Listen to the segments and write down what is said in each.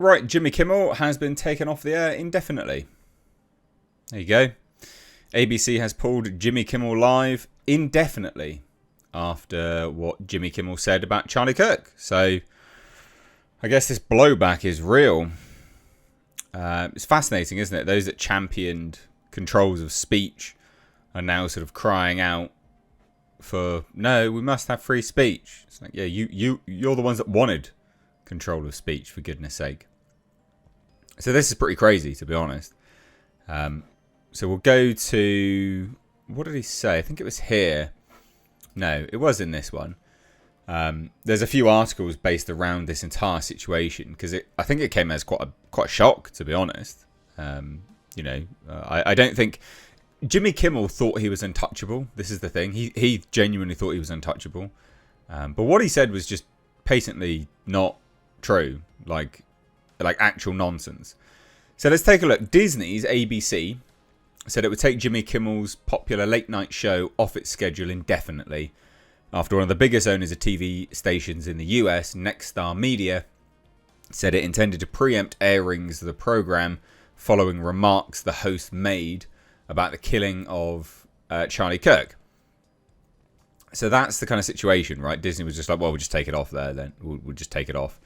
Right, Jimmy Kimmel has been taken off the air indefinitely. There you go. ABC has pulled Jimmy Kimmel Live indefinitely after what Jimmy Kimmel said about Charlie Kirk. So I guess this blowback is real. It's fascinating, isn't it? Those that championed controls of speech are now sort of crying out for, no, we must have free speech. It's like, yeah, you're the ones that wanted control of speech, for goodness sake. So this is pretty crazy, to be honest. So we'll go to, what did he say? I think it was here. No, it was in this one. There's a few articles based around this entire situation because I think it came as quite a shock, to be honest. I don't think Jimmy Kimmel thought he was untouchable. This is the thing. He genuinely thought he was untouchable. But what he said was just patently not true, like actual nonsense. So let's take a look. Disney's ABC said it would take Jimmy Kimmel's popular late night show off its schedule indefinitely after one of the biggest owners of TV stations in the US, Nexstar Media, said it intended to preempt airings of the program following remarks the host made about the killing of Charlie Kirk. So that's the kind of situation, right? Disney was just like, well, we'll just take it off there then. We'll just take it off.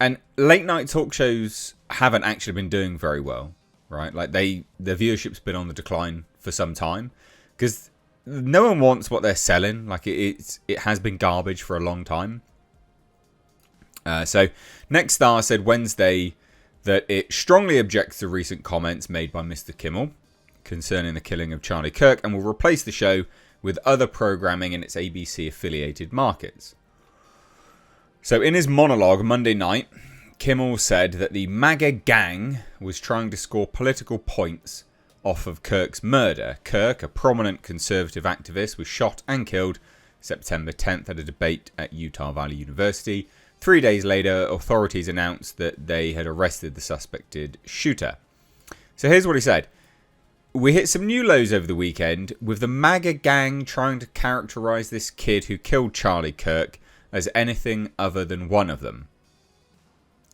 And late night talk shows haven't actually been doing very well, right? Like their viewership's been on the decline for some time because no one wants what they're selling. Like it has been garbage for a long time. So Nexstar said Wednesday that it strongly objects to recent comments made by Mr. Kimmel concerning the killing of Charlie Kirk and will replace the show with other programming in its ABC affiliated markets. So in his monologue Monday night, Kimmel said that the MAGA gang was trying to score political points off of Kirk's murder. Kirk, a prominent conservative activist, was shot and killed September 10th at a debate at Utah Valley University. 3 days later, authorities announced that they had arrested the suspected shooter. So here's what he said. We hit some new lows over the weekend with the MAGA gang trying to characterize this kid who killed Charlie Kirk as anything other than one of them.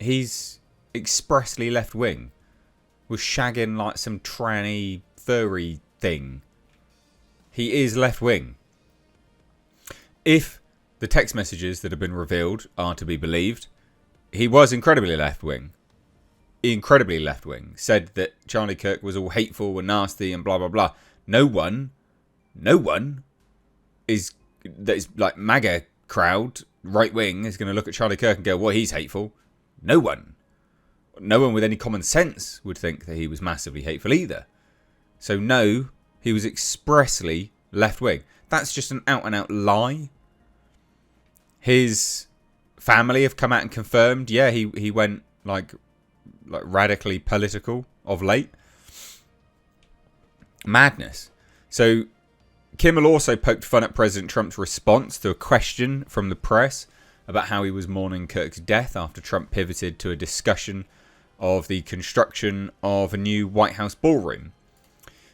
He's expressly left-wing. Was shagging like some tranny, furry thing. He is left-wing. If the text messages that have been revealed are to be believed, he was incredibly left-wing. Incredibly left-wing. Said that Charlie Kirk was all hateful and nasty and blah, blah, blah. No one is, that is like MAGA crowd, right-wing, is going to look at Charlie Kirk and go, well, he's hateful. No one with any common sense would think that he was massively hateful either. So no, he was expressly left-wing. That's just an out-and-out lie. His family have come out and confirmed, yeah, he went like radically political of late. Madness. So Kimmel also poked fun at President Trump's response to a question from the press about how he was mourning Kirk's death after Trump pivoted to a discussion of the construction of a new White House ballroom.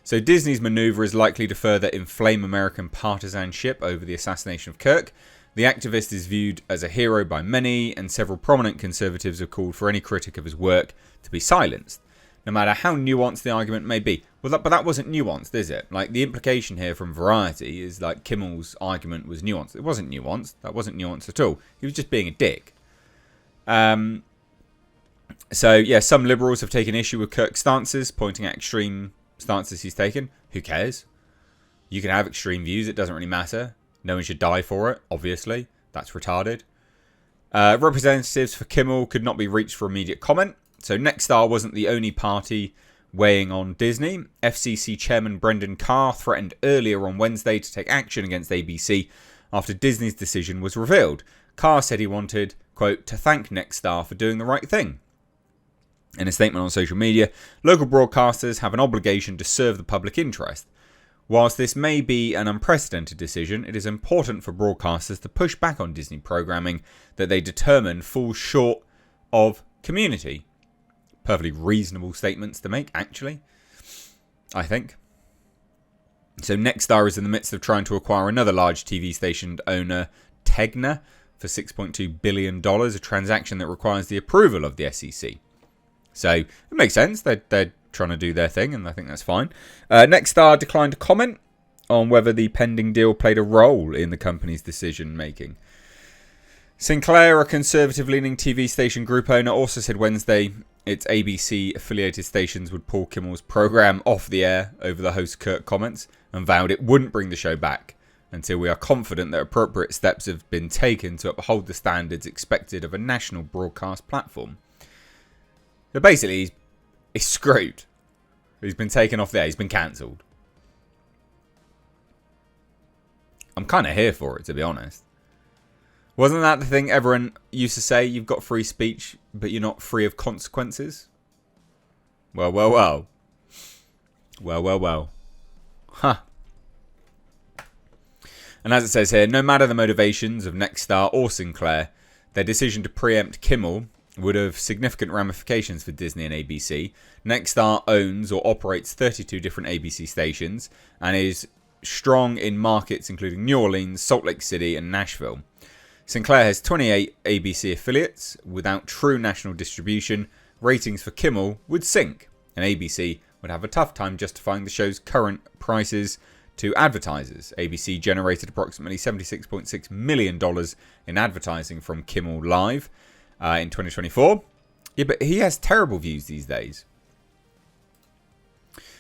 So Disney's maneuver is likely to further inflame American partisanship over the assassination of Kirk. The activist is viewed as a hero by many, and several prominent conservatives have called for any critic of his work to be silenced, no matter how nuanced the argument may be. Well, but that wasn't nuanced, is it? Like, the implication here from Variety is like Kimmel's argument was nuanced. It wasn't nuanced. That wasn't nuanced at all. He was just being a dick. So, yeah, some liberals have taken issue with Kirk's stances, pointing at extreme stances he's taken. Who cares? You can have extreme views. It doesn't really matter. No one should die for it, obviously. That's retarded. Representatives for Kimmel could not be reached for immediate comment. So Nexstar wasn't the only party weighing on Disney. FCC Chairman Brendan Carr threatened earlier on Wednesday to take action against ABC after Disney's decision was revealed. Carr said he wanted, quote, to thank Nexstar for doing the right thing. In a statement on social media, local broadcasters have an obligation to serve the public interest. Whilst this may be an unprecedented decision, it is important for broadcasters to push back on Disney programming that they determine falls short of community. Perfectly reasonable statements to make, actually, I think. So Nexstar is in the midst of trying to acquire another large TV station owner, Tegna, for $6.2 billion, a transaction that requires the approval of the SEC. So it makes sense. They're trying to do their thing, and I think that's fine. Nexstar declined to comment on whether the pending deal played a role in the company's decision-making. Sinclair, a conservative-leaning TV station group owner, also said Wednesday its ABC-affiliated stations would pull Kimmel's program off the air over the host Kirk comments, and vowed it wouldn't bring the show back until we are confident that appropriate steps have been taken to uphold the standards expected of a national broadcast platform. So basically, he's screwed. He's been taken off the air. He's been cancelled. I'm kind of here for it, to be honest. Wasn't that the thing everyone used to say? You've got free speech, but you're not free of consequences? Well, well, well. Well, well, well. Huh. And as it says here, no matter the motivations of Nexstar or Sinclair, their decision to preempt Kimmel would have significant ramifications for Disney and ABC. Nexstar owns or operates 32 different ABC stations and is strong in markets including New Orleans, Salt Lake City and Nashville. Sinclair has 28 ABC affiliates. Without true national distribution, ratings for Kimmel would sink, and ABC would have a tough time justifying the show's current prices to advertisers. ABC generated approximately $76.6 million in advertising from Kimmel Live in 2024. Yeah, but he has terrible views these days.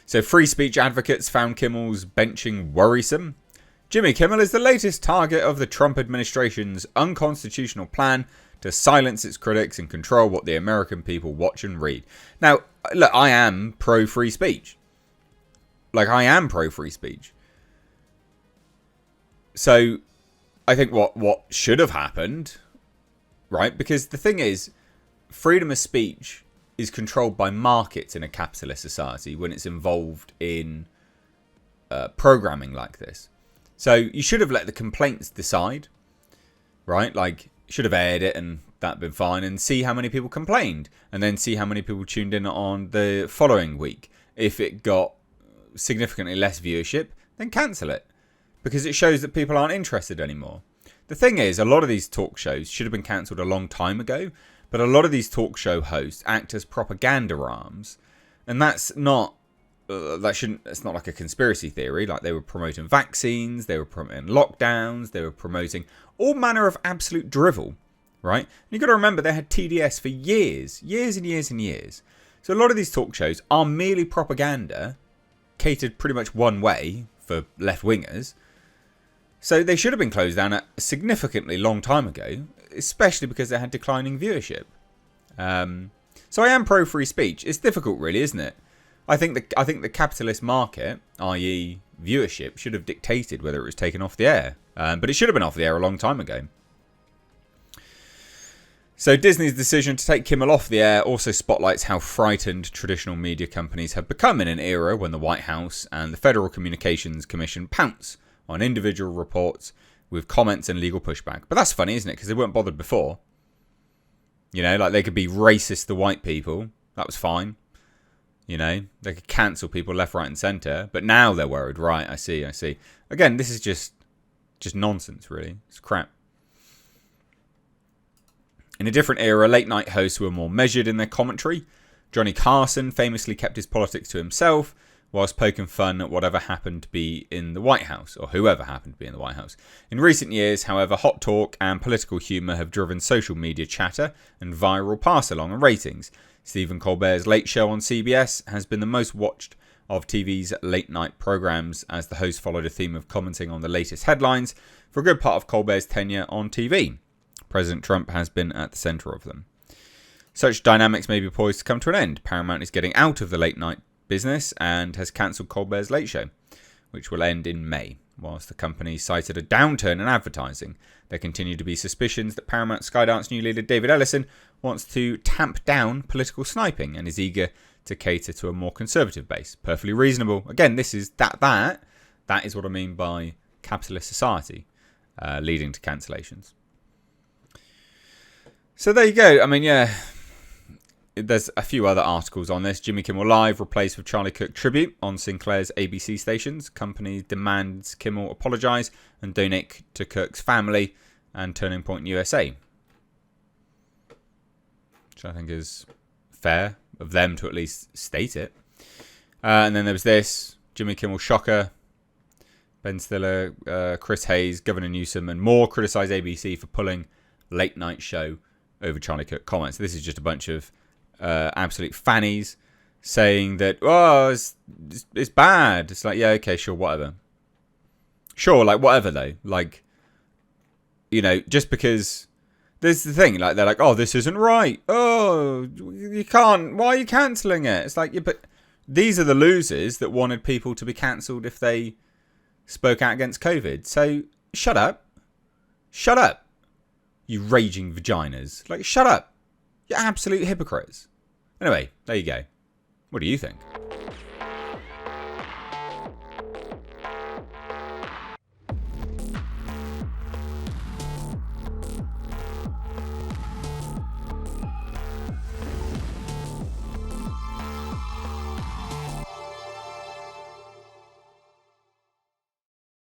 So free speech advocates found Kimmel's benching worrisome. Jimmy Kimmel is the latest target of the Trump administration's unconstitutional plan to silence its critics and control what the American people watch and read. Now, look, I am pro-free speech. I am pro-free speech. So, I think what should have happened, right? Because the thing is, freedom of speech is controlled by markets in a capitalist society when it's involved in programming like this. So you should have let the complaints decide, right? You should have aired it and that'd been fine, and see how many people complained, and then see how many people tuned in on the following week. If it got significantly less viewership, then cancel it, because it shows that people aren't interested anymore. The thing is, a lot of these talk shows should have been cancelled a long time ago, but a lot of these talk show hosts act as propaganda arms, and that's not it's not like a conspiracy theory. They were promoting vaccines, they were promoting lockdowns, they were promoting all manner of absolute drivel, right? And you've got to remember they had TDS for years and years and years. So a lot of these talk shows are merely propaganda, catered pretty much one way for left-wingers. So they should have been closed down a significantly long time ago, especially because they had declining viewership. So I am pro-free speech. It's difficult, really, isn't it? I think the capitalist market, i.e. viewership, should have dictated whether it was taken off the air. But it should have been off the air a long time ago. So Disney's decision to take Kimmel off the air also spotlights how frightened traditional media companies have become in an era when the White House and the Federal Communications Commission pounce on individual reports with comments and legal pushback. But that's funny, isn't it? Because they weren't bothered before. You know, they could be racist to white people. That was fine. You know, they could cancel people left, right and centre. But now they're worried. Right, I see. Again, this is just nonsense, really. It's crap. In a different era, late-night hosts were more measured in their commentary. Johnny Carson famously kept his politics to himself, whilst poking fun at whatever happened to be in the White House, or whoever happened to be in the White House. In recent years, however, hot talk and political humour have driven social media chatter and viral pass-along and ratings. Stephen Colbert's Late Show on CBS has been the most watched of TV's late-night programmes, as the host followed a theme of commenting on the latest headlines for a good part of Colbert's tenure on TV. President Trump has been at the centre of them. Such dynamics may be poised to come to an end. Paramount is getting out of the late-night business and has cancelled Colbert's Late Show, which will end in May. Whilst the company cited a downturn in advertising, there continue to be suspicions that Paramount Skydance new leader David Ellison wants to tamp down political sniping and is eager to cater to a more conservative base. Perfectly reasonable. Again, this is that is what I mean by capitalist society leading to cancellations. So there you go. I mean, yeah, there's a few other articles on this. Jimmy Kimmel Live replaced with Charlie Kirk tribute on Sinclair's ABC stations. Company demands Kimmel apologise and donate to Kirk's family. and Turning Point USA. Which I think is fair of them to at least state it. And then there was this, Jimmy Kimmel Shocker, Ben Stiller, Chris Hayes, Governor Newsom, and more criticise ABC for pulling late night show over Charlie Kirk comments. This is just a bunch of absolute fannies saying that, oh, it's bad. It's like, yeah, okay, sure, whatever. Sure, like, whatever, though. Like, you know, just because... There's the thing, like, they're like, oh, this isn't right. Oh, you can't. Why are you cancelling it? It's like, yeah, but these are the losers that wanted people to be cancelled if they spoke out against COVID. So, shut up. Shut up. You raging vaginas. Like, shut up. You're absolute hypocrites. Anyway, there you go. What do you think?